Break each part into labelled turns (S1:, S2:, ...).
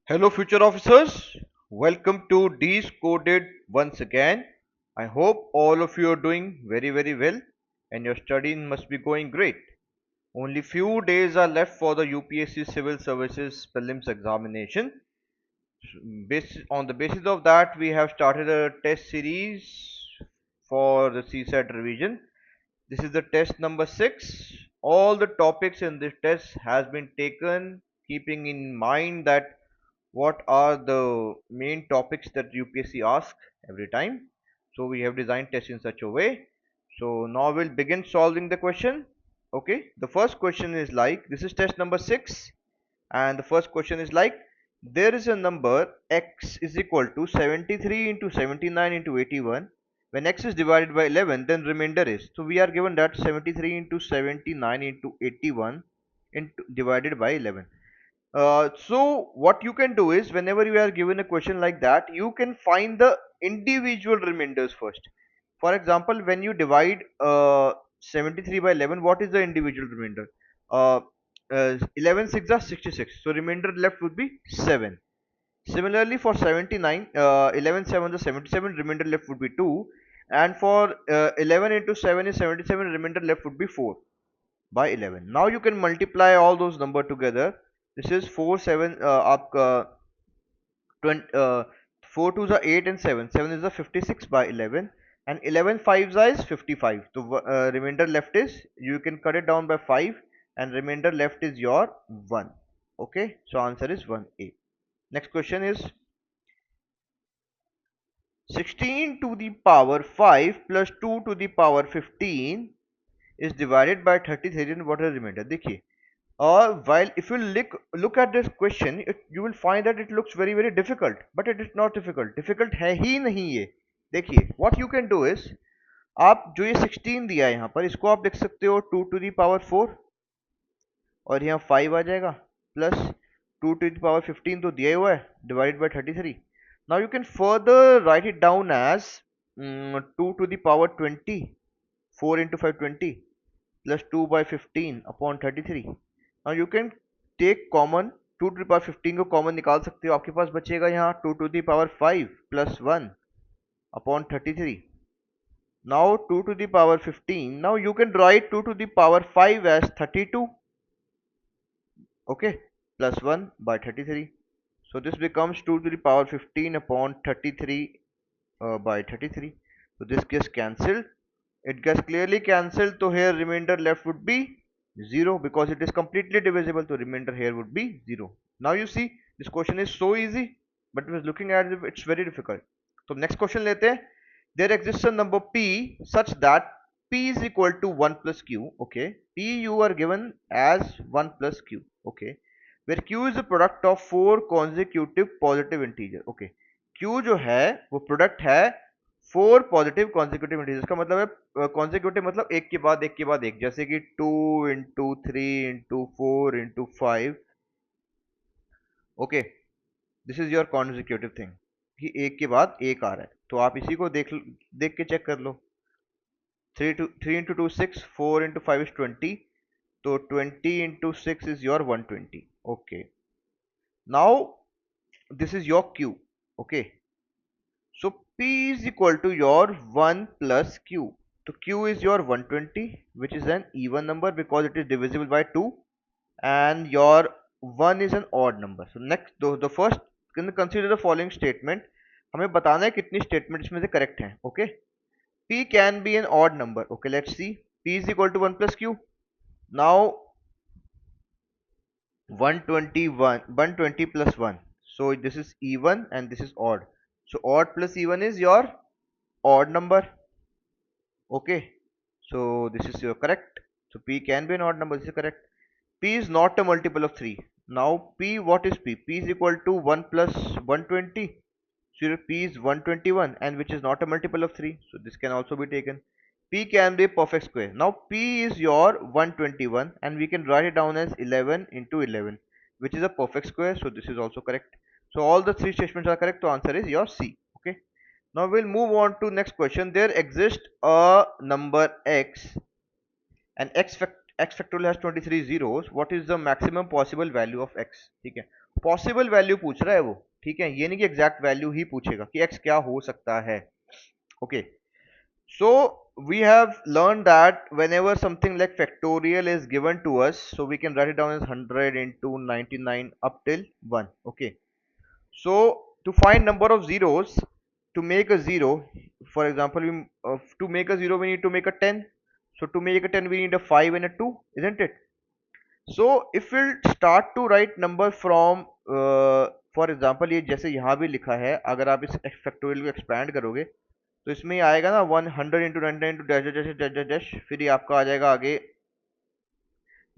S1: Hello, future officers. Welcome to D's Coded once again. I hope all of you are doing very well and your studying must be going great. Only few days are left for the UPSC Civil Services Prelims examination. On the basis of that, we have started a test series for the CSAT revision. This is the test number 6. All the topics in this test has been taken keeping in mind that what are the main topics that UPSC asks every time. So we have designed tests in such a way. So now we'll begin solving the question. Okay, the first question is like, this is test number 6, and the first question is like, there is a number x is equal to 73 into 79 into 81. When x is divided by 11, then remainder is, so we are given that 73 into 79 into 81 into divided by 11. So what you can do is, whenever you are given a question like that, you can find the individual remainders first. For example, when you divide 73 by 11, what is the individual remainder? uh, 11 6 are 66, so remainder left would be 7. Similarly for 79, 11 7 is 77, remainder left would be 2. And for 11 into 7 is 77, remainder left would be 4 by 11. Now you can multiply all those number together. This is 4 7 20, 4 2s are 8 and 7. 7 is a 56 by 11, and 11 5s is 55. So remainder left is, you can cut it down by 5, and remainder left is your 1. Okay, so answer is 1A. Next question is 16 to the power 5 plus 2 to the power 15 is divided by 33, and what is remainder? देखिए, while if you look at this question, you will find that it looks very difficult, but it is not difficult. Difficult है ही नहीं ये. देखिए, what you can do is, आप जो ये 16 दिया है यहाँ पर, इसको आप लिख सकते हो 2 to the power 4, और यहाँ 5 आ जाएगा, प्लस 2 to the power 15 तो दिया ही हुआ है, divided by 33. Now you can further write it down as 2 to the power 20, 4 into 5 20, plus 2 by 15 upon 33. Now you can take common, 2 to the power 15 को common निकाल सकते हो. आपके पास बचेगा यहाँ 2 to the power 5 plus 1 upon 33. Now 2 to the power 15. Now you can write 2 to the power 5 as 32. Okay, plus 1 by 33. So this becomes 2 to the power 15 upon 33 by 33. So this gets cancelled. It gets clearly cancelled. So here remainder left would be 0, because it is completely divisible. So remainder here would be 0. Now you see, this question is so easy, but it was looking at it, it's very difficult. So next question लेते हैं. There exists a number p such that p is equal to 1 plus q. Okay, p you are given as 1 plus q. Okay, where q is a product of 4 consecutive positive integer. Okay, q जो है वो product है 4 positive consecutive integers का. मतलब है consecutive मतलब एक के बाद एक, जैसे कि 2 into 3 into 4 into 5. Okay, this is your consecutive thing, कि एक के बाद एक आ रहा है. तो आप इसी को देख के चेक कर लो. 3 इंटू 2 6, 4 इंटू 5 इज 20, तो 20 into 6 is your 120. Okay, now this is your q. Okay, so p is equal to your 1 plus q. So q is your 120, which is an even number because it is divisible by 2, and your 1 is an odd number. So next, the first, can consider the following statement. हमें बताना है कितनी statement इसमें से correct हैं. Okay, p can be an odd number. Okay, let's see. p is equal to 1 plus q. Now 121, 120 plus 1, so this is even and this is odd. So odd plus even is your odd number. Okay, so this is your correct. So p can be an odd number. This is correct. P is not a multiple of 3. Now p, what is p? P is equal to 1 plus 120. So your p is 121, and which is not a multiple of 3, so this can also be taken. P can be a perfect square. Now p is your 121, and we can write it down as 11 into 11, which is a perfect square, so this is also correct. So all the three statements are correct, so answer is your C. Okay, now we'll move on to next question. There exists a number x, and x factorial has 23 zeros, what is the maximum possible value of x? ठीक है, possible value पूछ रहा है वो, ठीक है, ये नहीं कि एग्जैक्ट वैल्यू ही पूछेगा कि x क्या हो सकता है. Okay, so we have learned that whenever something like factorial is given to us, so we can write it down as 100 into 99 up till 1. Okay, so to find number of zeros, to make a zero, for example, to make a zero we need to make a 10. So to make a 10 we need a 5 and a 2, isn't it? So if we'll start to write number from for example, ये जैसे यहाँ भी लिखा है, अगर आप इस factorial को एक्सपैंड करोगे तो इसमें ही आएगा ना 100 into 99 into dash dash dash dash dash, फिर ये आपका आ जाएगा आगे.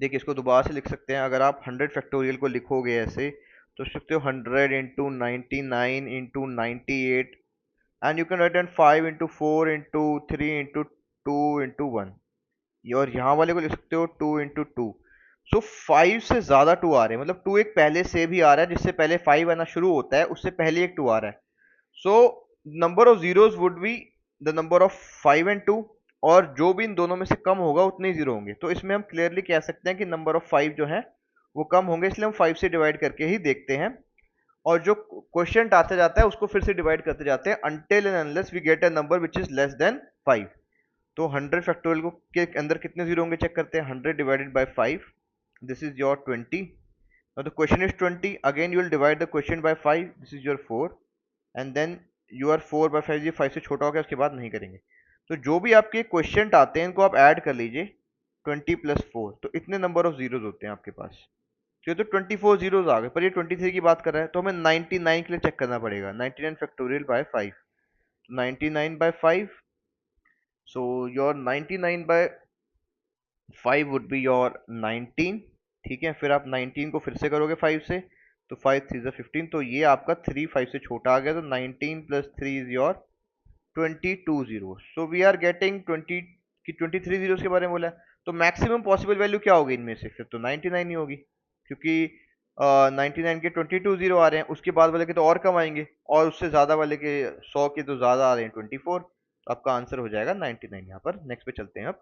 S1: देखिए इसको दोबारा से लिख सकते हैं, अगर आप 100 फैक्टोरियल को लिखोगे ऐसे तो सकते हो 100 into 99 into 98 and you can write and 5 into 4 into 3 into 2 into 1. और यहाँ वाले को लिख सकते हो 2 इंटू 2. सो 5 से ज्यादा 2 आ रहे हैं, मतलब 2 एक पहले से भी आ रहा है, जिससे पहले 5 आना शुरू होता है उससे पहले एक 2 आ रहा है. So number of zeros would be the number of 5 and 2, और जो भी इन दोनों में से कम होगा उतने ही जीरो होंगे. तो इसमें हम क्लियरली कह सकते हैं कि नंबर ऑफ 5 जो है वो कम होंगे, इसलिए हम 5 से डिवाइड करके ही देखते हैं, और जो क्वेश्चन आते जाता है उसको फिर से डिवाइड करते जाते हैं until and unless we get a number which is less than 5. तो 100 फैक्टोरियल को के अंदर कितने जीरो होंगे चेक करते हैं. 100 divided by 5, this is your 20. Now the question is 20. Again you will divide the question by 5, this is your 4, and then your 4 by 5, ये 5 से छोटा हो गया, उसके बाद नहीं करेंगे. तो जो भी आपके क्वेश्चन आते हैं इनको आप ऐड कर लीजिए, 20 प्लस 4, तो इतने नंबर ऑफ जीरोज होते हैं आपके पास. तो 24 जीरोज आ गए, पर ये 23 की बात कर रहा है, तो हमें 99 के लिए चेक करना पड़ेगा. 99 factorial by 5, 99 by 5, so your 99 by 5 would be your 19. ठीक है, फिर आप 19 को फिर से करोगे 5 से, तो 5 3 15, तो ये आपका 3 5 से छोटा आ गया, तो 19 plus 3 is your 22 zero. So we are getting 20 की 23 जीरो के बारे में बोला है, तो मैक्सिमम पॉसिबल वैल्यू क्या होगी इनमें से, फिर तो 99 ही होगी, क्योंकि 99 के 22 जीरो आ रहे हैं, उसके बाद वाले के तो और कम आएंगे, और उससे ज्यादा वाले के 100 के तो ज्यादा आ रहे हैं 24. तो आपका आंसर हो जाएगा 99. यहाँ पर नेक्स्ट पे चलते हैं अब.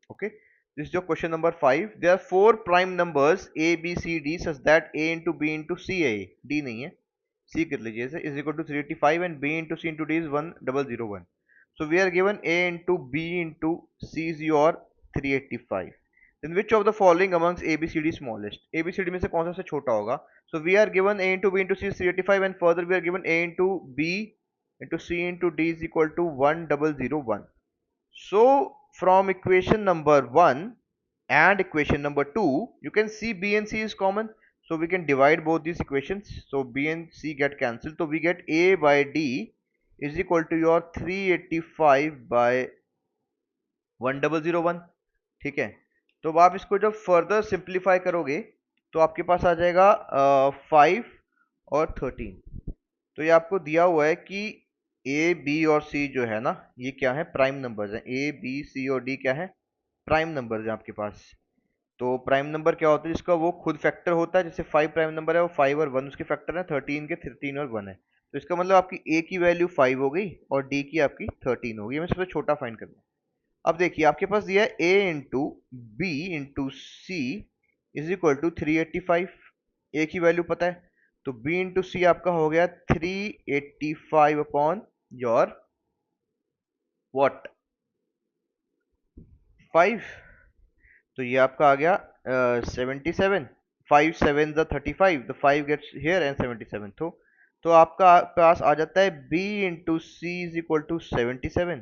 S1: Okay, this is your question number 5. There are 4 prime numbers a b c d such that a into b into c है, d नहीं है, C कर लीजिए इसे, is equal to 385 and B into C into D is 1001. So we are given A into B into C is your 385. Then which of the following amongst A, B, C, D smallest? A, B, C, D में से कौन सा सबसे छोटा होगा? So we are given A into B into C is 385 and further we are given A into B into C into D is equal to 1001. So from equation number 1 and equation number 2, you can see B and C is common. So we can divide both these equations. So B and C get cancelled. So we get A by D is equal to your 385 by 1001. ठीक है, तो अब आप इसको जब further simplify करोगे तो आपके पास आ जाएगा 5 और 13. तो ये आपको दिया हुआ है कि A, B और C जो है ना, ये क्या है, प्राइम नंबर्स हैं. A, B, C और D क्या है, प्राइम नंबर्स हैं आपके पास. तो प्राइम नंबर क्या होता है, जिसका वो खुद फैक्टर होता है, जैसे 5 प्राइम नंबर है, वो 5 और 1 उसके फैक्टर है, 13 के 13 और 1 है. तो इसका मतलब आपकी A की वैल्यू 5 हो गई और D की आपकी 13 हो गई. हमें सबसे छोटा फाइंड करना है. अब देखिए आपके पास दिया है A into B into C is equal to 385. A की वैल्यू पता है, तो B इंटू सी आपका हो गया 385 अपॉन योर व्हाट 5. तो ये आपका आ गया 77. 5 7 35, the 5 gets here and 77. तो आपका पास आ जाता है B into C is equal to 77.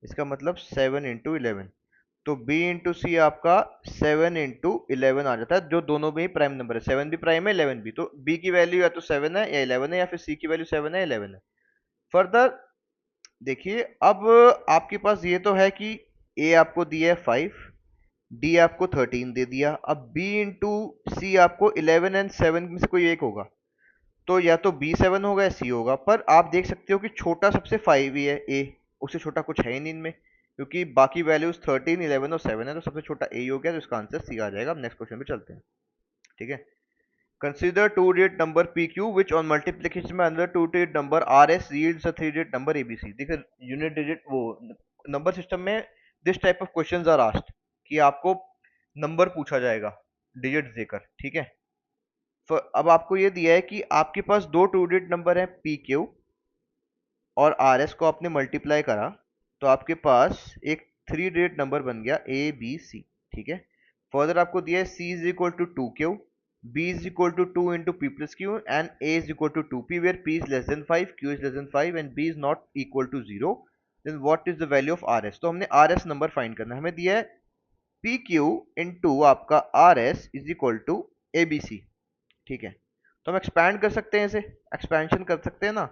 S1: इसका मतलब 7 इंटू 11. तो B इंटू सी आपका 7 इंटू 11 आ जाता है, जो दोनों में ही प्राइम नंबर है. 7 भी प्राइम है, 11 भी. तो B की वैल्यू या तो 7 है या 11 है, या फिर C की वैल्यू 7 है 11 है. फर्दर देखिए, अब आपके पास ये तो है कि A आपको दिया है 5, D आपको 13 दे दिया. अब B इंटू सी आपको 11 एंड 7 में से कोई एक होगा, तो या तो B 7 होगा या C होगा. पर आप देख सकते हो कि छोटा सबसे 5 ही है, A, उससे छोटा कुछ है ही नहीं इनमें, क्योंकि बाकी वैल्यूज 13 11 और 7 है, तो सबसे छोटा A ही हो गया, तो इसका आंसर C आ जाएगा. अब नेक्स्ट क्वेश्चन पे चलते हैं. ठीक है, consider 2 digit number PQ which on multiplication में another 2 digit number RS yields a 3 digit number ABC. देखिए यूनिट डिजिट वो नंबर सिस्टम में this type of questions are asked कि आपको नंबर पूछा जाएगा डिजिट देकर, ठीक है। तो अब आपको ये दिया है कि आपके पास दो टू डिजिट नंबर है पी क्यू, और आर एस को आपने मल्टीप्लाई करा, तो आपके पास एक थ्री डिजिट नंबर बन गया ए बी सी, ठीक है। फर्दर आपको दिया है c is equal to two q, b is equal to two into p plus q, and a is equal to two p, where p is less than 5, q is less than 5 and b is not equal to 0। Then what is the value of r s? तो हमने R S number find करना है। हमें दिया है P Q into आपका R S is equal to A B C, ठीक है। तो हम एक्सपैंड कर सकते हैं, इसे एक्सपेंशन कर सकते हैं ना।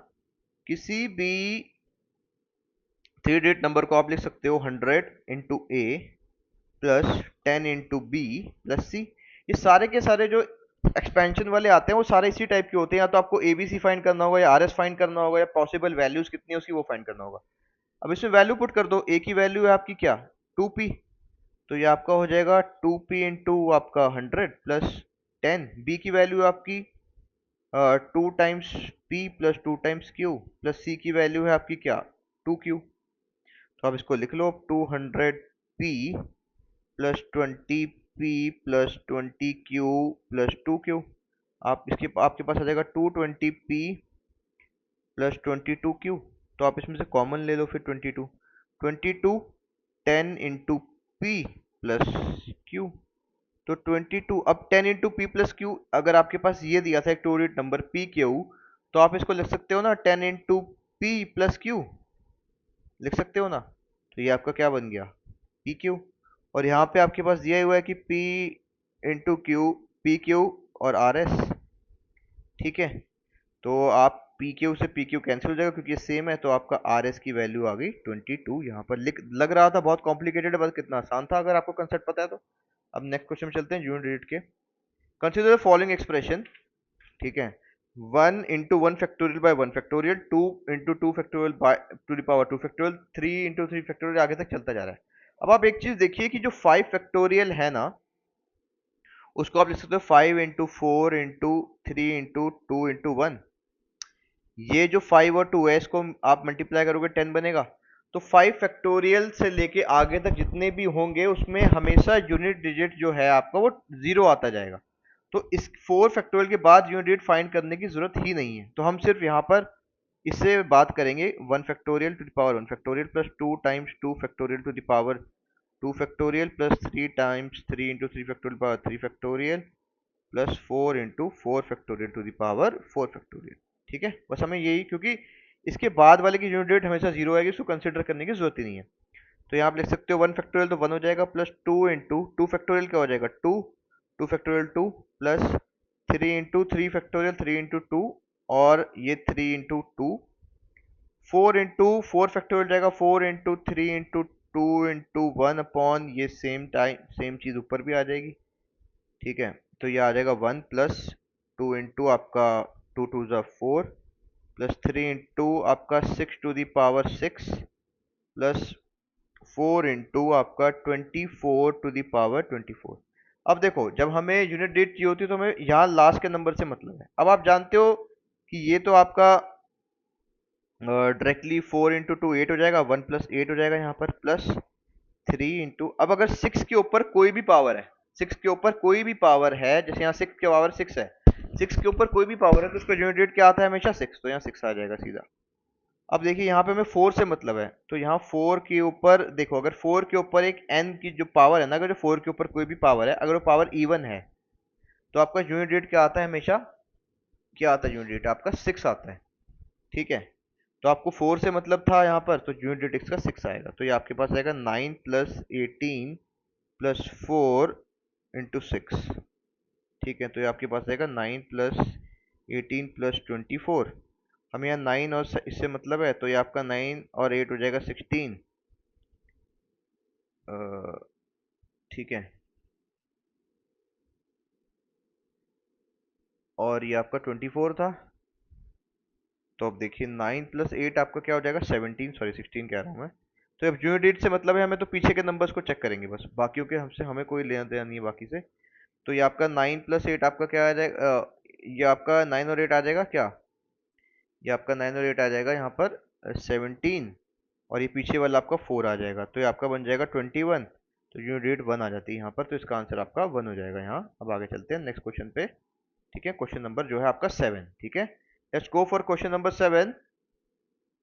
S1: किसी भी थ्री डिजिट नंबर को आप लिख सकते हो 100 इंटू ए प्लस 10 इंटू बी प्लस सी। ये सारे के सारे जो एक्सपेंशन वाले आते हैं वो सारे इसी टाइप के होते हैं। या तो आपको एबीसी फाइंड करना होगा, या आरएस फाइंड करना होगा, या पॉसिबल वैल्यूज कितनी है उसकी वो फाइंड करना होगा। अब इसमें वैल्यू पुट कर दो। ए की वैल्यू है आपकी क्या, 2p, तो ये आपका हो जाएगा 2p इंटू आपका 100 प्लस 10। बी की वैल्यू आपकी 2 times p plus 2 times q, plus c की वैल्यू है आपकी क्या, 2q। तो आप इसको लिख लो, 200p plus 20p plus 20q plus 2q। आपके पास आ जाएगा 220p प्लस 22q। तो आप इसमें से कॉमन ले लो फिर 22, 22 10 इंटू पी प्लस क्यू। तो 22, अब 10 इंटू पी प्लस क्यू, अगर आपके पास ये दिया था एक two digit number P Q, तो आप इसको लिख सकते हो ना 10 इंटू पी प्लस क्यू, लिख सकते हो ना। तो ये आपका क्या बन गया, पी क्यू। और यहाँ पे आपके पास दिया हुआ है कि P into Q, P Q और आर एस, ठीक है। तो आप पी क्यू से पी क्यू कैंसिल हो जाएगा क्योंकि ये सेम है, तो आपका आर एस की वैल्यू आ गई 22। यहाँ पर लिख लग रहा था बहुत कॉम्प्लिकेटेड है, बस कितना आसान था अगर आपको कंसेप्ट पता है तो। अब नेक्स्ट क्वेश्चन में चलते हैं यूनिट डिजिट के। कंसिडर द फॉलोइंग एक्सप्रेशन, ठीक है। 1 into 1 factorial by 1 factorial, 2 into 2 factorial by two the power 2 factorial, 3 into 3 factorial, आगे तक चलता जा रहा है। अब आप एक चीज देखिए कि जो 5 फैक्टोरियल है ना, उसको आप लिख सकते हो 5 इंटू 4 इंटू 3 इंटू 2 इंटू 1। ये जो 5 और 2 है इसको आप मल्टीप्लाई करोगे 10 बनेगा। तो 5 फैक्टोरियल से लेके आगे तक जितने भी होंगे उसमें हमेशा यूनिट डिजिट जो है आपका वो 0 आता जाएगा। तो इस 4 फैक्टोरियल के बाद यूनिट डिजिट फाइंड करने की जरूरत ही नहीं है। तो हम सिर्फ यहाँ पर इससे बात करेंगे 1 factorial two the power 1 factorial plus 2 times 2 factorial two the power 2 factorial plus 3 times 3 into 3 factorial power 3 factorial plus 4 into 4 factorial two the power 4 factorial, ठीक है। बस हमें यही, क्योंकि इसके बाद वाले की यूनिट डिजिट हमेशा 0 आएगी, उसको कंसिडर करने की जरूरत ही नहीं है। तो यहाँ आप लिख सकते हो 1 फैक्टोरियल तो 1 हो जाएगा, प्लस 2 इंटू 2 फैक्टोरियल क्या हो जाएगा 2, 2 factorial 2 plus 3 into 3 factorial 3 into 2, और ये 3 इंटू 2, 4 इंटू 4 फैक्टोरियल जाएगा 4 इंटू 3 इंटू 2 इंटू 1 अपॉन ये सेम टाइम सेम चीज ऊपर भी आ जाएगी, ठीक है। तो ये आ जाएगा 1 प्लस 2 इंटू आपका 2 टू ज़ा 4 प्लस 3 इंटू आपका 6 to the power 6 plus 4 into आपका 24 टू दी पावर 24। अब देखो जब हमें यूनिट डिजिट चाहिए होती है तो हमें यहाँ लास्ट के नंबर से मतलब है। अब आप जानते हो कि ये तो आपका डायरेक्टली 4 इंटू 2 8 हो जाएगा, 1 प्लस 8 हो जाएगा यहाँ पर, प्लस 3 इंटू, अब अगर 6 के ऊपर कोई भी पावर है, 6 के ऊपर कोई भी पावर है, जैसे यहाँ 6 के पावर 6 है, 6 के ऊपर कोई भी पावर है तो उसका यूनिट डिजिट क्या आता है हमेशा 6, तो यहाँ 6 आ जाएगा सीधा। अब देखिए यहाँ पे हमें 4 से मतलब है, तो यहाँ 4 के ऊपर देखो, अगर 4 के ऊपर एक n की जो पावर है ना, अगर जो 4 के ऊपर कोई भी पावर है, अगर वो पावर इवन है, तो आपका यूनिट डिजिट क्या आता है हमेशा, क्या आता है यूनिट डिजिट आपका 6 आता है, ठीक है। तो आपको 4 से मतलब था यहाँ पर, तो यूनिट डिजिट इसका 6 आएगा। तो ये आपके पास आएगा 9 प्लस 18 प्लस 4 इंटू 6, ठीक है। तो ये आपके पास आएगा 9 प्लस 18 प्लस 24। हम यहाँ 9 और इससे मतलब है, तो ये आपका 9 और 8 हो जाएगा 16, ठीक है। और ये आपका 24 था। तो अब देखिए 9 प्लस 8 आपका क्या हो जाएगा 17, सॉरी 16 कह रहा हूँ मैं। तो अब यूनिट डिजिट से मतलब है हमें, तो पीछे के नंबर्स को चेक करेंगे बस, बाकियों के हमसे हमें कोई लेना देना नहीं है बाकी से। तो ये आपका 9 प्लस 8 आपका क्या आ जाएगा, ये आपका 9 और 8 आ जाएगा क्या, ये आपका 9 और 8 आ जाएगा यहाँ पर 17, और ये पीछे वाला आपका 4 आ जाएगा, तो ये आपका बन जाएगा 21। तो जो रेट 1 आ जाती है यहाँ पर, तो इसका आंसर आपका 1 हो जाएगा यहाँ। अब आगे चलते हैं नेक्स्ट क्वेश्चन पे। ठीक है, क्वेश्चन नंबर जो है आपका 7। ठीक है, let's go for question number 7।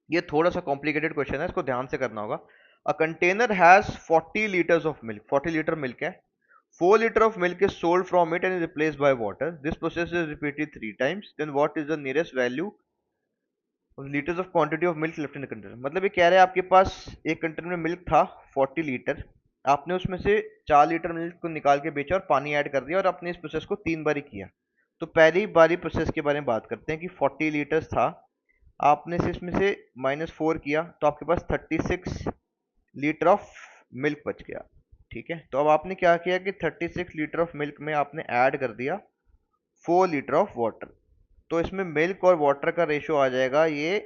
S1: ये थोड़ा सा कॉम्प्लिकेटेड क्वेश्चन है, इसको ध्यान से करना होगा। A container has 40 litres of milk, 40 litre milk है। 4 liter of milk is sold from it and is replaced by water. This process is repeated 3 times. Then what is the nearest value of liters of quantity of milk left in the container? मतलब ये कह रहे हैं आपके पास एक container में milk था 40 litre, आपने उसमें से 4 लीटर मिल्क को निकाल के बेचा और पानी ऐड कर दिया और आपने इस प्रोसेस को 3 बारी किया। तो पहली बारी प्रोसेस के बारे में बात करते हैं कि 40 लीटर्स था, आपने से इसमें से -4 किया तो आपके पास 36 लीटर ऑफ मिल्क बच गया। ठीक है, तो अब आपने क्या किया कि 36 लीटर ऑफ मिल्क में आपने ऐड कर दिया 4 लीटर ऑफ वाटर। तो इसमें मिल्क और वाटर का रेशो आ जाएगा ये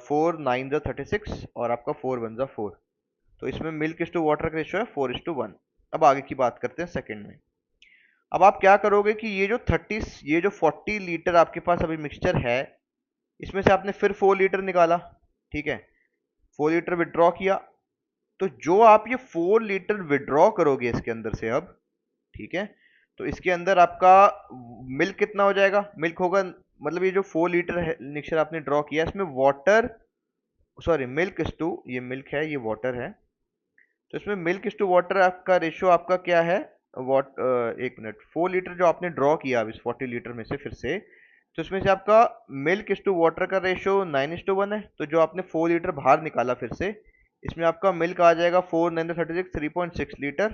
S1: 4 9 ज़ा 36 और आपका 4 1 ज़ा 4। तो इसमें मिल्क इस टू वाटर का रेशो है 4:1। अब आगे की बात करते हैं सेकंड में। अब आप क्या करोगे कि ये जो 40 लीटर आपके पास अभी मिक्सचर है, इसमें से आपने फिर 4 लीटर निकाला। ठीक है, 4 लीटर विड्रॉ किया, तो जो आप ये 4 लीटर विड्रॉ करोगे इसके अंदर से अब, ठीक है, तो इसके अंदर आपका मिल्क कितना हो जाएगा? मिल्क होगा, मतलब ये जो 4 लीटर मिक्सचर आपने ड्रॉ किया इसमें वाटर, सॉरी मिल्क इस टू, ये मिल्क है ये वाटर है, तो इसमें मिल्क इस टू वाटर आपका रेशियो आपका क्या है? एक मिनट, 4 लीटर जो आपने ड्रॉ किया अब इस 40 लीटर में से फिर से, तो इसमें से आपका मिल्क इस टू वाटर का रेशियो 9:1 है। तो जो आपने 4 लीटर बाहर निकाला फिर से, इसमें आपका मिल्क आ जाएगा 4 9 36 3.6 लीटर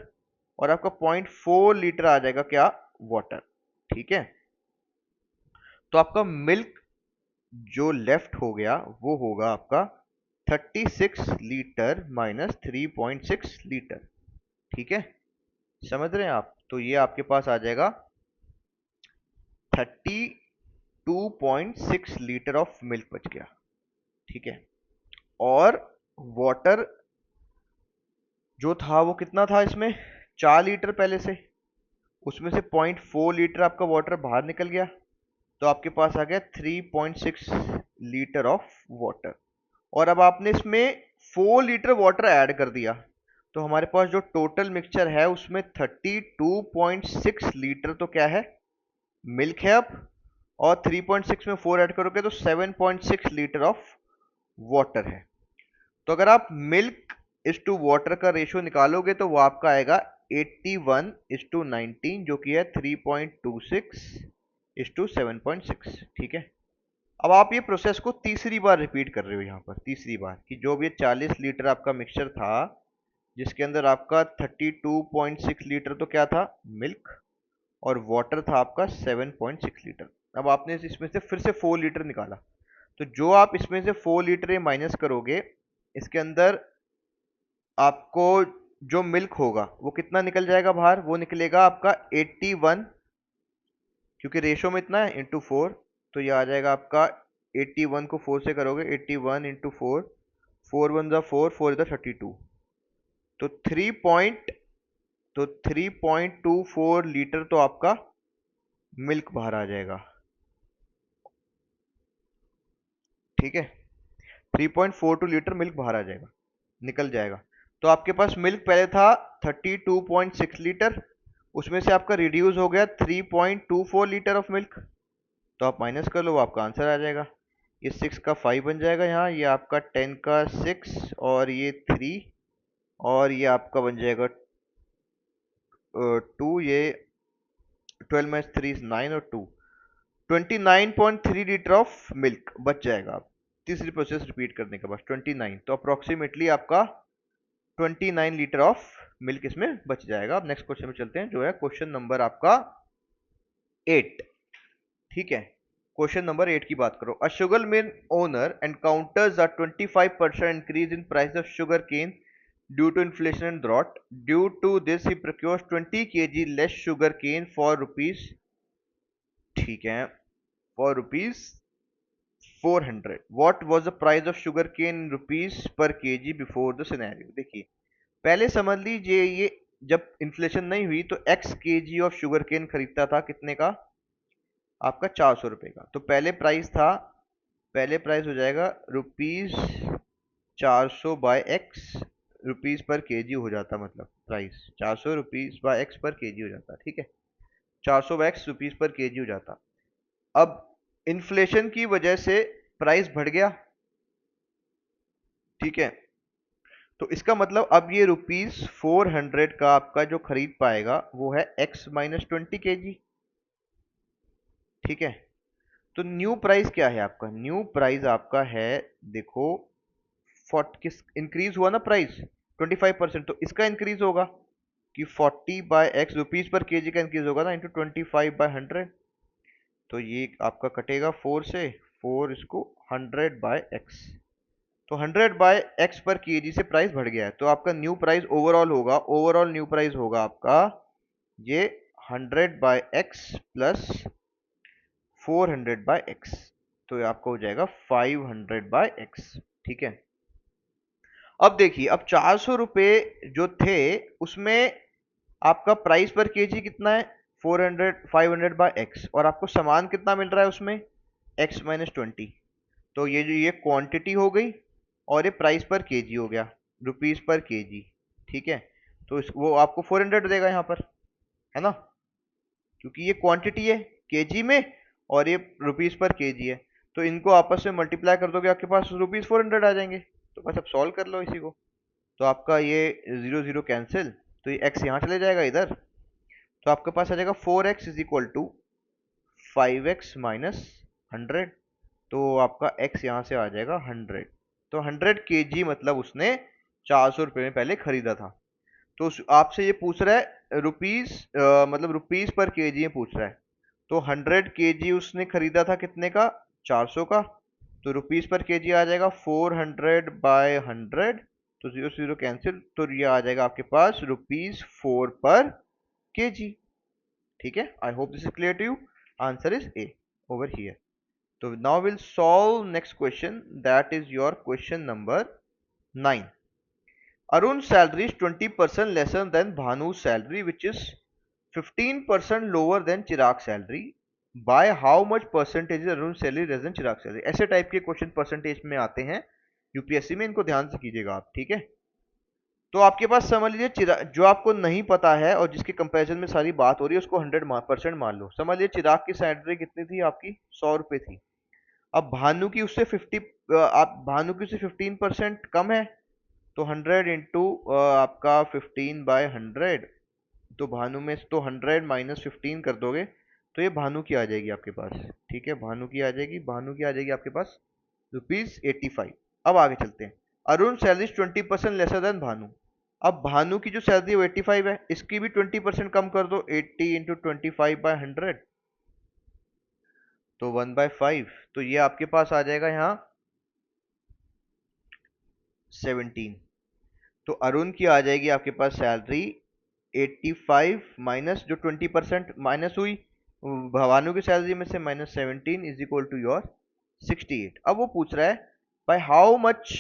S1: और आपका 0.4 लीटर आ जाएगा क्या? वाटर। ठीक है, तो आपका मिल्क जो लेफ्ट हो गया वो होगा आपका 36 लीटर माइनस 3.6 लीटर। ठीक है, समझ रहे हैं आप? तो ये आपके पास आ जाएगा 32.6 लीटर ऑफ मिल्क बच गया। ठीक है, और वाटर जो था वो कितना था इसमें? 4 लीटर पहले से, उसमें से 0.4 लीटर आपका वाटर बाहर निकल गया, तो आपके पास आ गया 3.6 लीटर ऑफ वाटर। और अब आपने इसमें 4 लीटर वाटर ऐड कर दिया, तो हमारे पास जो टोटल मिक्सचर है उसमें 32.6 लीटर तो क्या है? मिल्क है अब, और 3.6 में 4 ऐड करोगे तो 7.6 लीटर ऑफ वाटर है। तो अगर आप मिल्क इस टू वाटर का रेशियो निकालोगे तो वो आपका आएगा 81:19, जो कि है 3.26 इस टू 7.6। ठीक है, अब आप ये प्रोसेस को तीसरी बार रिपीट कर रहे हो यहाँ पर, तीसरी बार, कि जो भी 40 लीटर आपका मिक्सचर था जिसके अंदर आपका 32.6 लीटर तो क्या था? मिल्क, और वाटर था आपका 7.6 लीटर। अब आपने इसमें से फिर से 4 लीटर निकाला, तो जो आप इसमें से 4 लीटर ये माइनस करोगे, इसके अंदर आपको जो मिल्क होगा वो कितना निकल जाएगा बाहर? वो निकलेगा आपका 81, क्योंकि रेशो में इतना है, इंटू 4, तो ये आ जाएगा आपका 81 को 4 से करोगे 81 इंटू 4, 4 1 ज़ा 4, 4 इधर 32, तो 3.24 लीटर तो आपका मिल्क बाहर आ जाएगा। ठीक है, 3.42 लीटर मिल्क बाहर आ जाएगा, निकल जाएगा। तो आपके पास मिल्क पहले था 32.6 लीटर, उसमें से आपका रिड्यूस हो गया 3.24 लीटर ऑफ मिल्क, तो आप माइनस कर लो, वो आपका आंसर आ जाएगा। ये 6 का 5 बन जाएगा यहाँ, ये आपका 10 का 6 और ये 3, और ये आपका बन जाएगा 2, ये 12 माइनस 3 इज 9 और 2, 29.3 लीटर ऑफ मिल्क बच जाएगा। तीसरी प्रोसेस रिपीट करने के बाद 29, तो अप्रोक्सीमेटली आपका 29 लीटर ऑफ मिल्क इसमें बच जाएगा। अब नेक्स्ट क्वेश्चन में चलते हैं, जो है क्वेश्चन नंबर आपका 8। ठीक है, क्वेश्चन नंबर 8 की बात करो। A sugar mill owner encounters a 25% increase in price of sugar cane due to inflation and drought. Due to this he procures 20 kg less sugar cane for rupees, ठीक है, for rupees 400। What was the price of sugar cane in rupees per kg before the scenario? देखिए, पहले समझ लीजिए ये जब inflation नहीं हुई तो x kg of sugar cane खरीदता था कितने का? आपका 400 रुपए का। तो पहले प्राइस था, पहले प्राइस हो जाएगा rupees 400 by x, rupees per kg हो जाता, मतलब price 400 rupees by x per kg हो जाता, ठीक है, 400 एक्स रुपीज पर केजी हो जाता। अब इन्फ्लेशन की वजह से प्राइस बढ़ गया, ठीक है, तो इसका मतलब अब ये ₹400 का आपका जो खरीद पाएगा वो है x माइनस 20 kg, ठीक है। तो न्यू प्राइस क्या है आपका? न्यू प्राइस आपका है, देखो, किस इंक्रीज हुआ ना प्राइस 25%, तो इसका इंक्रीज होगा कि 40 by x rupees per kg का इंक्रीज होगा ना, इंटू 25/100। तो ये आपका कटेगा 4 से, 4 इसको 100 बाय एक्स, तो 100 बाय एक्स पर केजी से प्राइस बढ़ गया है, तो आपका न्यू प्राइस ओवरऑल होगा, ओवरऑल न्यू प्राइस होगा आपका ये 100 by x plus 400 by x, तो ये आपका हो जाएगा 500 बाय एक्स, ठीक है। अब देखिए, अब 400 रुपये जो थे उसमें आपका प्राइस पर केजी कितना है, 500 बाय एक्स, और आपको सामान कितना मिल रहा है उसमें, एक्स माइनस 20। तो ये जो ये क्वांटिटी हो गई और ये प्राइस पर केजी हो गया, रुपीज पर केजी, ठीक है। तो वो आपको 400 देगा यहाँ पर, है ना, क्योंकि ये क्वांटिटी है केजी में और ये रुपीज पर केजी है, तो इनको आपस में मल्टीप्लाई कर दोगे, आपके पास ₹400 आ जाएंगे। तो बस अब सॉल्व कर लो इसी को, तो आपका ये 0 0 कैंसिल, तो ये x यहाँ चले जाएगा इधर, तो आपके पास आ जाएगा 4x is equal to 5x minus 100, तो आपका x यहाँ से आ जाएगा 100। तो 100 kg मतलब उसने 400 रुपये में पहले खरीदा था। तो आपसे ये पूछ रहा है रुपीज, मतलब रुपीज पर केजी में पूछ रहा है, तो 100 kg उसने खरीदा था कितने का, 400 का, तो रुपीज पर केजी आ जाएगा 400/100, तो 0 0 कैंसिल, तो ये आ जाएगा आपके पास ₹4 पर केजी, ठीक है। I hope this is clear to you, answer is A over here. तो now will solve next question, that is your question number 9। Arun's salary is 20% lesser than Bhanu's salary, which is 15% lower than Chirag's salary. By how much percentage is Arun's salary less than Chirag's salary? ऐसे type के question percentage में आते हैं UPSC में, इनको ध्यान से कीजिएगा आप, ठीक है। तो आपके पास समझ लीजिए जो आपको नहीं पता है और जिसके कंपैरिजन में सारी बात हो रही है उसको 100% मान लो। समझ लीजिए चिराग की सैलरी कितनी थी आपकी, 100 रुपये थी। अब भानु की उससे 15% कम है, तो 100 इंटू आपका 15/100, तो भानु में तो 100 माइनस 15 कर दोगे तो ये भानु की आ जाएगी आपके पास, ठीक है, भानु की आ जाएगी, भानु की आ जाएगी आपके पास ₹85। अब आगे चलते हैं। Arun salary 20% lesser than Bhanu. अब भानु की जो सैलरी है वो 85 है, इसकी भी 20% कम कर दो, 80 इंटू 25/100, तो 1/5, तो ये आपके पास आ जाएगा यहाँ 17। तो अरुण की आ जाएगी आपके पास सैलरी 85 माइनस जो 20% माइनस हुई भानु की सैलरी में से, -17 इज इक्वल टू योर 68। अब वो पूछ रहा है by how much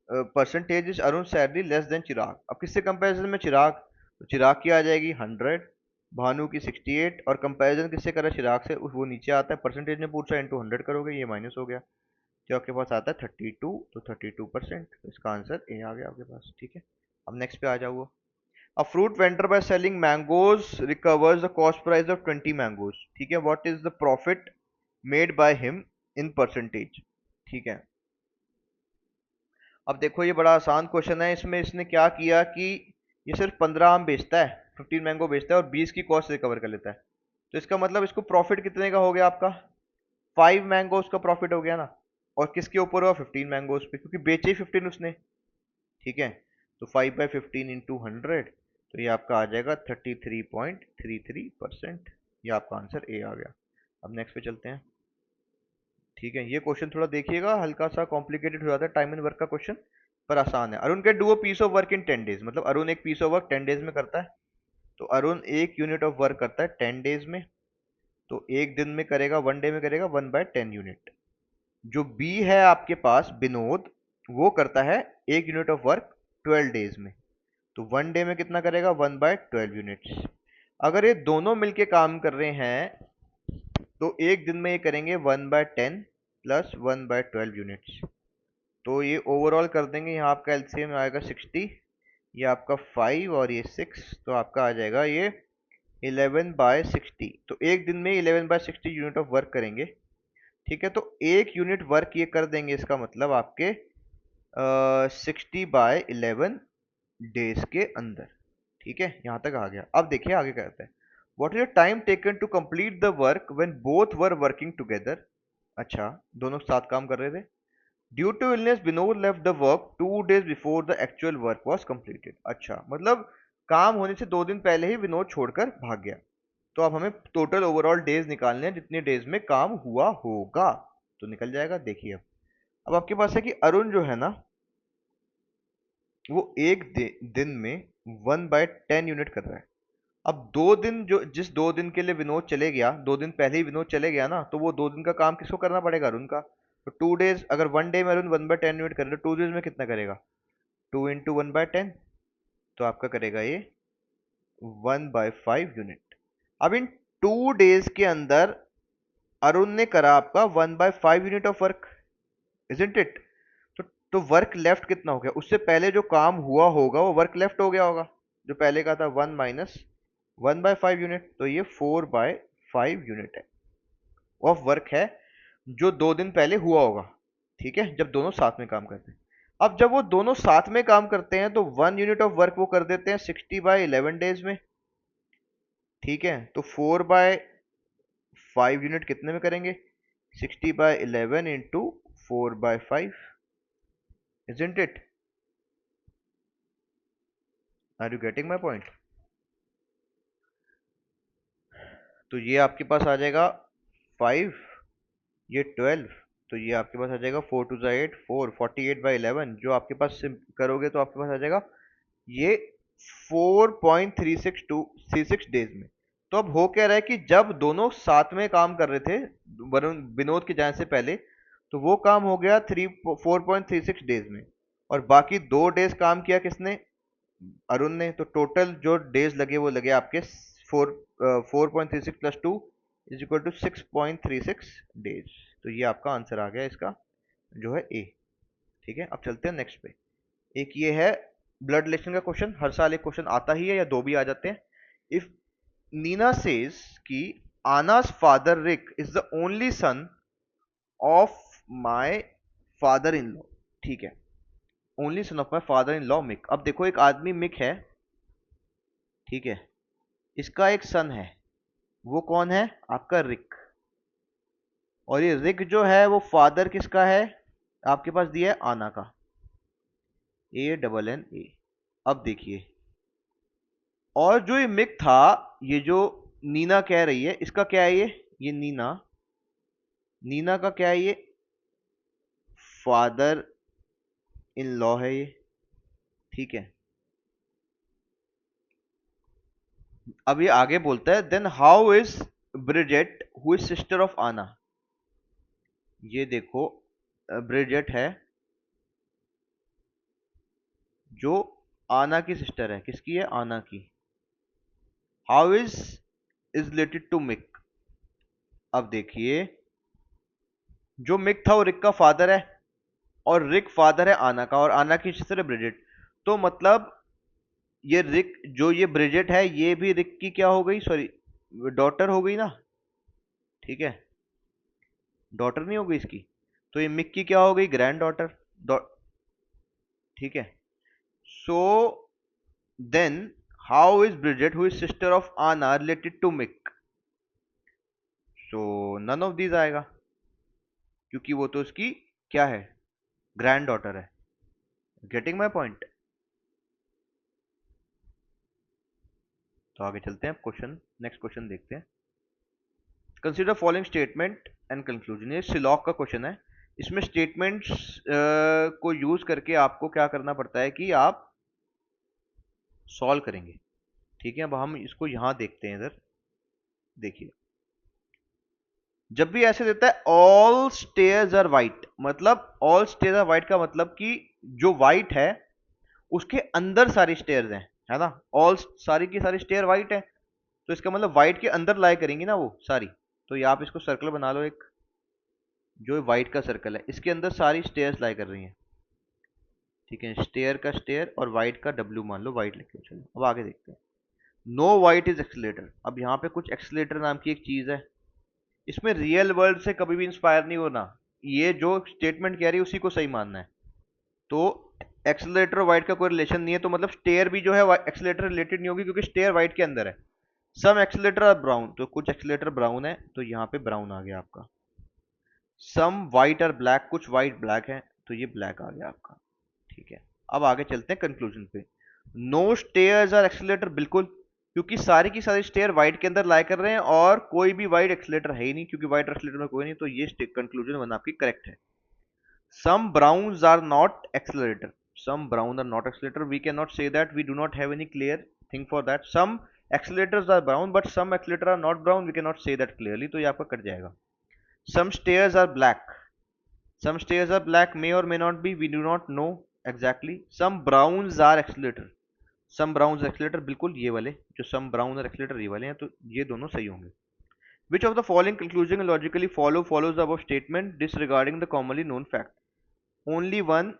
S1: percentage is Arun salary less than Chirag. अब किससे कंपैरिजन में, चिराग, तो चिराग की आ जाएगी 100, भानु की 68, और कंपैरिजन किससे करा, चिराग से, वो नीचे आता है, परसेंटेज में पूछ रहा है, इंटू 100 करोगे, ये माइनस हो गया, जो आपके पास आता है 32, तो 32%, तो इसका आंसर ए आ गया आपके पास, ठीक है। अब नेक्स्ट पे आ जाओ। A fruit vendor by selling mangoes recovers the cost price of 20 mangoes, ठीक है, what is the profit made by him in percentage, ठीक है। अब देखो ये बड़ा आसान क्वेश्चन है, इसमें इसने क्या किया कि ये सिर्फ 15 आम बेचता है, 15 मैंगो बेचता है और 20 की कॉस्ट रिकवर कर लेता है, तो इसका मतलब इसको प्रॉफिट कितने का हो गया आपका, 5 मैंगोज का प्रॉफिट हो गया ना, और किसके ऊपर हुआ, 15 मैंगोज पे, क्योंकि बेचे ही 15 उसने, ठीक है। तो 5/15 इंटू 100, तो ये आपका आ जाएगा 33.33%, ये आपका आंसर ए आ गया। अब नेक्स्ट पे चलते हैं, ठीक है। ये क्वेश्चन थोड़ा देखिएगा, हल्का सा कॉम्प्लिकेटेड हो जाता है, टाइम एंड वर्क का क्वेश्चन, पर आसान है। Arun can do a piece of work in 10 days, मतलब अरुण एक पीस ऑफ वर्क 10 डेज में करता है, तो अरुण एक यूनिट ऑफ वर्क करता है 10 डेज में, तो एक दिन में करेगा, 1 डे में करेगा 1/10 यूनिट। जो बी है आपके पास विनोद, वो करता है एक यूनिट ऑफ वर्क 12 डेज में, तो 1 डे में कितना करेगा, 1/12 यूनिट्स। अगर ये दोनों मिलके काम कर रहे हैं तो एक दिन में ये करेंगे 1/10 प्लस 1/12 यूनिट्स, तो ये ओवरऑल कर देंगे, यहाँ आपका एलसीएम आएगा 60, ये आपका 5 और ये 6, तो आपका आ जाएगा ये 11/60। तो एक दिन में 11/60 यूनिट ऑफ वर्क करेंगे। ठीक है, तो एक यूनिट वर्क ये कर देंगे, इसका मतलब आपके 60/11 डेज के अंदर। ठीक है, यहां तक आ गया। अब देखिए आगे कहते हैं, what is the time taken to complete the work when both were working together. अच्छा, दोनों साथ काम कर रहे थे। Due to illness Vinod left the work 2 days before the actual work was completed. अच्छा, मतलब काम होने से 2 दिन पहले ही विनोद छोड़कर भाग गया। तो अब हमें टोटल ओवरऑल डेज निकालने हैं, जितने डेज में काम हुआ होगा। तो निकल जाएगा। देखिए अब आपके पास है कि अरुण जो है ना, वो एक दिन में 1/10 यूनिट कर रहा है। अब 2 दिन, जो जिस 2 दिन के लिए विनोद चले गया, 2 दिन पहले ही विनोद चले गया ना, तो वो 2 दिन का काम किसको करना पड़ेगा? अरुण का। तो 2 days, अगर 1 day में अरुण 1/10 यूनिट कर रहे, 2 days में कितना करेगा? 2 into 1/10, तो आपका करेगा ये 1/5 यूनिट। अब इन 2 days के अंदर अरुण ने करा आपका 1/5 unit of work, isn't it? तो वर्क लेफ्ट कितना हो गया? उससे पहले जो काम हुआ होगा वो वर्क लेफ्ट हो गया होगा, जो पहले का था 1 - 1/5 यूनिट। तो ये 4/5 यूनिट है ऑफ वर्क है, जो 2 दिन पहले हुआ होगा। ठीक है, जब दोनों साथ में काम करते हैं। अब जब वो दोनों साथ में काम करते हैं तो 1 यूनिट ऑफ वर्क वो कर देते हैं 60/11 डेज में। ठीक है, तो 4/5 यूनिट कितने में करेंगे? 60/11 into 4/5, isn't it? Are you getting my point? तो ये आपके पास आ जाएगा 5, ये 12, तो ये आपके पास आ जाएगा 4 2 8 4, 48/11, जो आपके पास करोगे तो आपके पास आ जाएगा ये 4.36 डेज में। तो अब हो क्या रहा है कि जब दोनों साथ में काम कर रहे थे वरुण विनोद के जाने से पहले, तो वो काम हो गया 4.36 डेज में, और बाकी 2 डेज काम किया किसने? अरुण ने। तो टोटल जो डेज लगे वो लगे आपके 4.36 + 2 = 6.36 डेज। तो ये आपका आंसर आ गया इसका, जो है ए। ठीक है, अब चलते हैं नेक्स्ट पे। एक ये है ब्लड रिलेशन का क्वेश्चन, हर साल एक क्वेश्चन आता ही है या 2 भी आ जाते हैं। इफ नीना सेज कि आना's father Rick is the only son of my father in law. ठीक है, only son of my father in law Mick. अब देखो एक आदमी मिक है, ठीक है, इसका एक सन है, वो कौन है? आपका रिक। और ये रिक जो है वो फादर किसका है? आपके पास दिया है आना का, ANNA। अब देखिए, और जो ये मिक था, ये जो नीना कह रही है, इसका क्या है? ये नीना, नीना का क्या है? ये फादर इन लॉ है ये। ठीक है, अब ये आगे बोलता है, then how is Bridget who is sister of Anna. ये देखो, ब्रिजेट है जो आना की सिस्टर है। किसकी है? आना की। How is related to Mick. अब देखिए, जो मिक था वो रिक का फादर है, और रिक फादर है आना का, और आना की सिस्टर है ब्रिजेट। तो मतलब ये रिक, जो ये ब्रिजेट है, ये भी रिक की क्या हो गई? सॉरी, डॉटर हो गई ना। ठीक है, डॉटर नहीं हो गई इसकी, तो ये मिक की क्या हो गई? Granddaughter. ठीक है, so then how is Bridget who is sister of Anna related to Mick? So none of these आएगा, क्योंकि वो तो उसकी क्या है? ग्रैंड डॉटर है। Getting my point? तो आगे चलते हैं, क्वेश्चन, नेक्स्ट क्वेश्चन देखते हैं। Consider following statement and conclusion. ये सिलॉक का क्वेश्चन है। इसमें स्टेटमेंट्स को यूज करके आपको क्या करना पड़ता है कि आप सॉल्व करेंगे। ठीक है, अब हम इसको यहां देखते हैं। इधर देखिए, जब भी ऐसे देता है ऑल स्टेयर्स आर वाइट, मतलब ऑल स्टेयर्स आर वाइट का मतलब कि जो वाइट है उसके अंदर सारी स्टेयर्स हैं, है ना? ऑल, सारी की सारी स्टेयर वाइट है, तो इसका मतलब वाइट के अंदर लाई करेंगी ना वो सारी। तो ये आप इसको सर्कल बना लो, एक जो वाइट का सर्कल है, इसके अंदर सारी स्टेयर्स लाई कर रही हैं। ठीक है, स्टेयर का स्टेयर और वाइट का डब्ल्यू मान लो, वाइट लिख लो। चलो अब आगे देखते हैं। No white is accelerator. अब यहाँ पे कुछ एक्सीलेटर नाम की एक चीज है, इसमें रियल वर्ल्ड से कभी भी इंस्पायर नहीं होना, ये जो स्टेटमेंट कह रही है उसी को सही मानना है। तो एक्सीलरेटर और वाइट का कोई रिलेशन नहीं है, तो मतलब स्टेयर भी जो है एक्सीलरेटर रिलेटेड नहीं होगी, क्योंकि स्टेयर वाइट के अंदर है। सम एक्सीलरेटर आर ब्राउन, तो कुछ एक्सीलरेटर ब्राउन है, तो यहाँ पे ब्राउन आ गया आपका। सम वाइट आर ब्लैक, कुछ वाइट ब्लैक है, तो ये ब्लैक आ गया आपका। ठीक है, अब आगे चलते हैं कंक्लूजन पे। नो स्टेयर्स आर एक्सीलरेटर, बिल्कुल, क्योंकि सारी की सारी स्टेयर वाइट के अंदर लाई कर रहे हैं और कोई भी वाइट एक्सीलरेटर है ही नहीं, क्योंकि वाइट एक्सीलरेटर में कोई नहीं, तो ये कंक्लूजन वन आपकी करेक्ट है। Some browns are not accelerator. Some brown are not accelerator. We cannot say that. We do not have any clear thing for that. Some accelerators are brown, but some accelerators are not brown. We cannot say that clearly. तो ये आपका cut जाएगा. Some stairs are black. Some stairs are black. May or may not be. We do not know exactly. Some browns are accelerator. Some browns accelerator, बिल्कुल ये वाले जो some brown और accelerator ये वाले हैं, तो ये दोनों सही होंगे. Which of the following conclusion logically follows the above statement disregarding the commonly known fact? Only one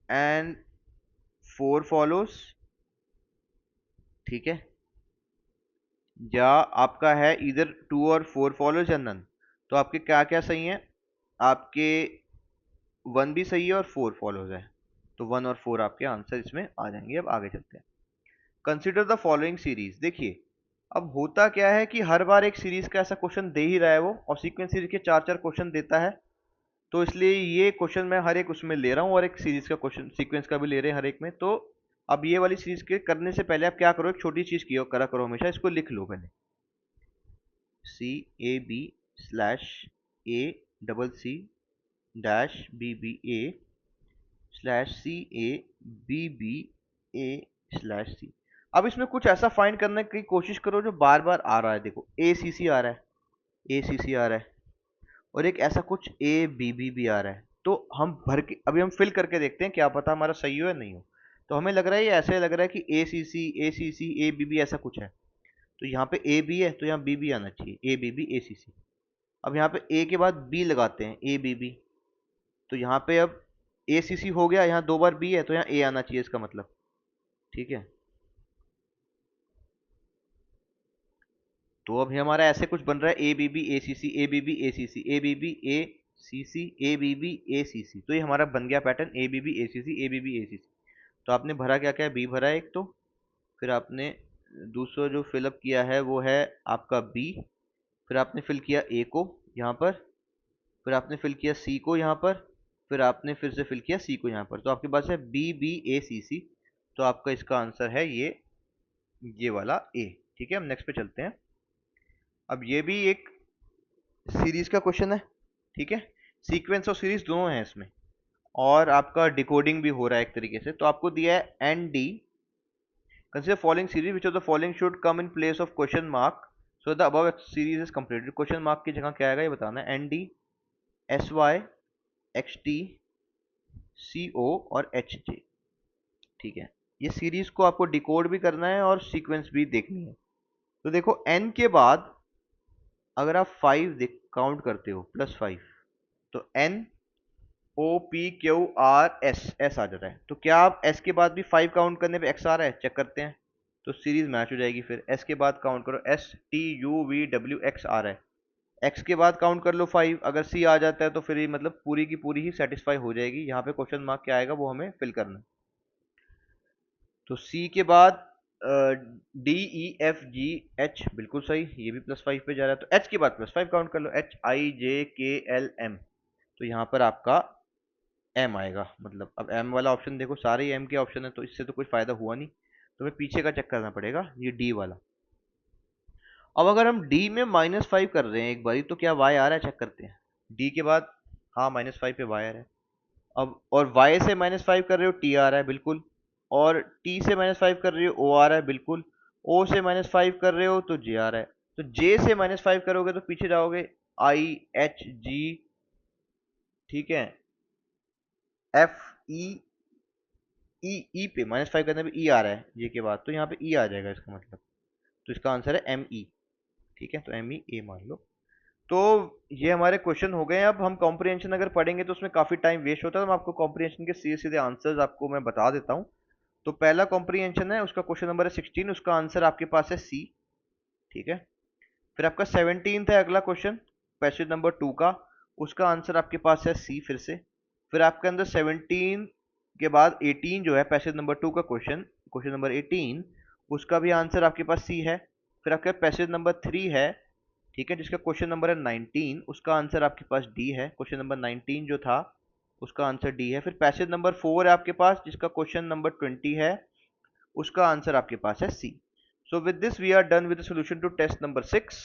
S1: and 4 follows, ठीक है, या आपका है इधर 2 और 4 follows या none। तो आपके क्या क्या सही है, आपके 1 भी सही है और 4 follows है, तो 1 और 4 आपके आंसर इसमें आ जाएंगे। अब आगे चलते हैं। Consider the following series. देखिए अब होता क्या है कि हर बार एक सीरीज का ऐसा क्वेश्चन दे ही रहा है वो, और सीक्वेंस सीरीज के 4-4 क्वेश्चन देता है, तो इसलिए ये क्वेश्चन मैं हर एक उसमें ले रहा हूँ, और एक सीरीज का क्वेश्चन सीक्वेंस का भी ले रहे हैं हर एक में। तो अब ये वाली सीरीज के करने से पहले आप क्या करो, एक छोटी चीज की करा करो, हमेशा इसको लिख लो पहले। C a b slash a double c dash b b a slash c a b b a slash c. अब इसमें कुछ ऐसा फाइंड करने की कोशिश करो जो बार बार आ रहा है। देखो ए सी सी आ रहा है, ए सी सी आ रहा है, और एक ऐसा कुछ ए बी बी भी आ रहा है। तो हम भर के अभी हम फिल करके देखते हैं, क्या पता हमारा सही हो या नहीं हो। तो हमें लग रहा है ये ऐसे लग रहा है कि ए c c a b B ऐसा कुछ है, तो यहाँ पे ए बी है तो यहाँ बी बी आना चाहिए, ए बी बी ए सी सी। अब यहाँ पे ए के बाद बी लगाते हैं, ए बी बी, तो यहाँ पे अब ए सी सी हो गया, यहाँ 2 बार बी है तो यहाँ ए आना चाहिए इसका मतलब। ठीक है, तो अभी हमारा ऐसे कुछ बन रहा है, a b b a c c a b b a c c a b b a c c a b b a c c. तो ये हमारा बन गया pattern, a b b a c c a b b a c c. तो आपने भरा क्या क्या, बी भरा एक, तो फिर आपने दूसरा जो फिलअप किया है वो है आपका बी, फिर आपने फिल किया ए को यहाँ पर, फिर आपने फिल किया सी को यहाँ पर, फिर आपने फिर से फिल किया सी को यहाँ पर। तो आपके पास है B b a c c, तो आपका इसका आंसर है ये वाला ए। ठीक है, हम नेक्स्ट पे चलते हैं। अब ये भी एक सीरीज का क्वेश्चन है, ठीक है, सीक्वेंस और सीरीज दोनों हैं इसमें, और आपका डिकोडिंग भी हो रहा है एक तरीके से। तो आपको दिया है n d, consider following series which of the following should come in place of question mark so the above series is completed. Question mark की जगह क्या आएगा ये बताना है। N d, s y, x t, c o और h जे। ठीक है, ये सीरीज को आपको डिकोड भी करना है और सीक्वेंस भी देखनी है। तो देखो एन के बाद अगर आप 5 काउंट करते हो +5, तो n o p q r s, s आ जाता है। तो क्या आप एस के बाद भी 5 काउंट करने पे एक्स आ रहा है, चेक करते हैं। तो सीरीज मैच हो जाएगी। फिर एस के बाद काउंट करो, एस टी यू वी डब्ल्यू एक्स आ रहा है, एक्स के बाद काउंट कर लो 5, अगर सी आ जाता है तो फिर ये मतलब पूरी की पूरी ही सेटिस्फाई हो जाएगी। यहाँ पे क्वेश्चन मार्क क्या आएगा वो हमें फिल करना है। तो सी के बाद D E F G H, बिल्कुल सही, ये भी +5 पे जा रहा है। तो एच के बाद +5 काउंट कर लो, एच आई जे के एल एम, तो यहाँ पर आपका एम आएगा। मतलब अब एम वाला ऑप्शन देखो, सारे एम के ऑप्शन है, तो इससे तो कोई फायदा हुआ नहीं, तो हमें पीछे का चेक करना पड़ेगा, ये डी वाला। अब अगर हम डी में -5 कर रहे हैं एक बारी, तो क्या वाई आ रहा है, चेक करते हैं। डी के बाद हाँ -5 पे वाई आ रहा है। अब और वाई से -5 कर रहे हो, टी आ रहा है बिल्कुल, और टी से -5 कर रहे हो, ओ आ रहा है बिल्कुल, ओ से -5 कर रहे हो तो जे आ रहा है। तो जे से -5 करोगे तो पीछे जाओगे, आई एच जी, ठीक है, एफ ई, ई पे -5 करने पे ई आ रहा है जे के बाद, तो यहाँ पे ई आ जाएगा इसका मतलब। तो इसका आंसर है एम ई। ठीक है, तो एम ई ए मान लो। तो ये हमारे क्वेश्चन हो गए हैं। अब हम कॉम्प्रिहेंशन अगर पढ़ेंगे तो उसमें काफी टाइम वेस्ट होता है, तो मैं आपको कॉम्प्रिहेंशन के सीधे सीधे आंसर्स आपको मैं बता देता हूँ। तो पहला कॉम्प्रिहेंशन है, उसका क्वेश्चन नंबर है 16, उसका आंसर आपके पास है सी। ठीक है। फिर आपका 17 है अगला क्वेश्चन, पैसेज नंबर 2 का, उसका आंसर आपके पास है सी फिर से। फिर आपके अंदर 17 के बाद 18 जो है पैसेज नंबर 2 का क्वेश्चन, क्वेश्चन नंबर 18, उसका भी आंसर आपके पास सी है। फिर आपके पैसेज नंबर 3 है, ठीक है, जिसका क्वेश्चन नंबर है 19, उसका आंसर आपके पास डी है। क्वेश्चन नंबर 19 जो था उसका आंसर डी है। फिर पैसेज नंबर 4 है आपके पास, जिसका क्वेश्चन नंबर 20 है, उसका आंसर आपके पास है सी। So with this we are done with the solution to test number 6.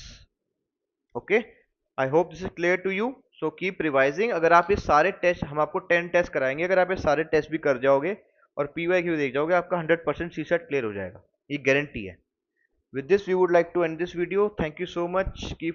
S1: Okay, I hope this is clear to you. So keep revising. अगर आप ये सारे टेस्ट, हम आपको 10 टेस्ट कराएंगे, अगर आप ये सारे टेस्ट भी कर जाओगे और PYQ देख जाओगे, आपका 100% CSAT क्लियर हो जाएगा, ये गारंटी है। With this we would like to end this video. Thank you so much. Keep